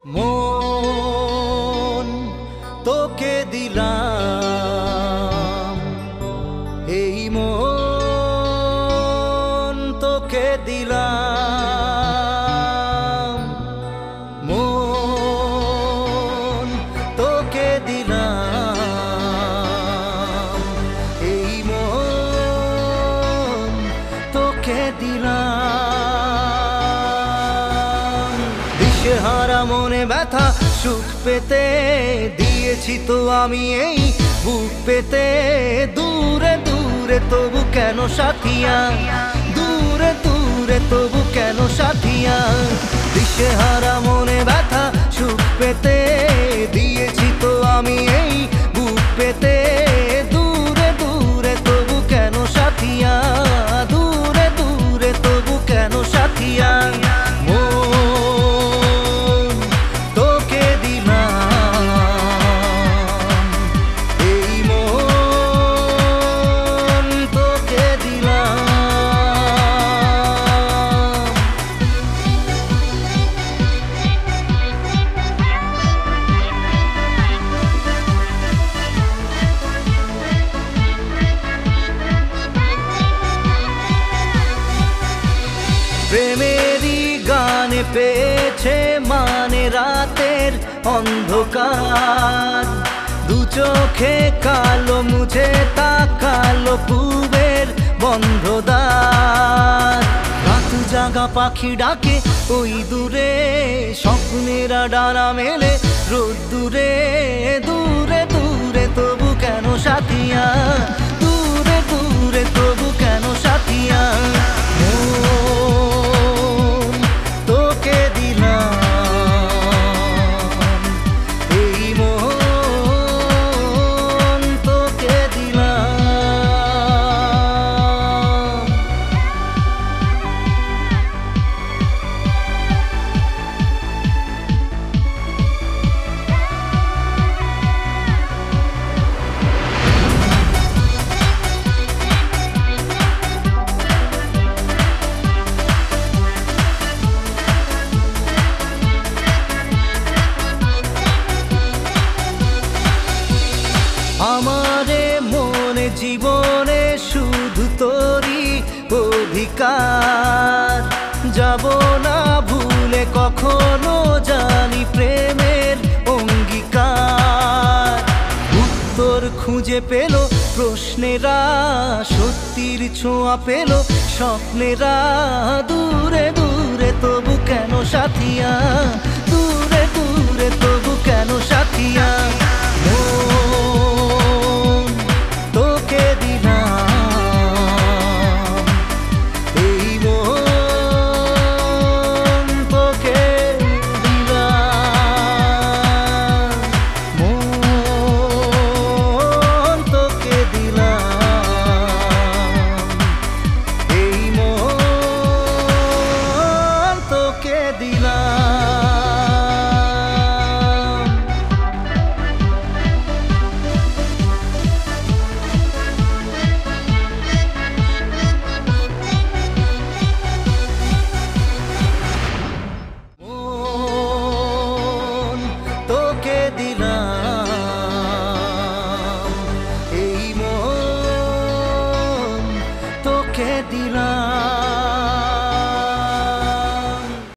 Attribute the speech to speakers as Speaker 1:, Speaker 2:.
Speaker 1: মন তোকে দিলাম, এই মন তোকে দিলাম, মন তোকে দিলাম, এই মন তোকে দিলাম। দিশেহারা মনে ব্যথা সুখ পেতে দিয়েছি তো আমি এই বুক পেতে। দূরে দূরে তবু কেন সাথিয়া, দূরে দূরে তবু কেন সাথিয়া। দিশেহারা মনে ব্যথা সুখ পেতে দিয়েছি তো আমি এই বুক পেতে। দূরে দূরে তবু কেন সাথিয়া, দূরে দূরে তবু কেন সাথিয়া। প্রেমেরই গানে পেয়েছে মানে রাতের অন্ধকার। দু চোখে কালো মুছে তাকালো পূবের বন্ধ দ্বার। রাত জাগা পাখি ডাকে ওই দূরে, স্বপ্নেরা ডানা মেলে রোদ দূরে। দূরে দূরে তবু কেন সাথিয়া, দূরে দূরে তবু কেন সাথিয়া। আমারে মনে জীবনে শুধু তোরই অধিকার। যাব না ভুলে কখনো জানি প্রেমের অঙ্গীকার। উত্তর খুঁজে পেল প্রশ্নেরা, সত্যির ছোঁয়া পেল স্বপ্নেরা। দূরে দূরে তবু কেন সাথিয়া, দূরে দূরে তবু কেন সাথিয়া। তোকে দিলাম।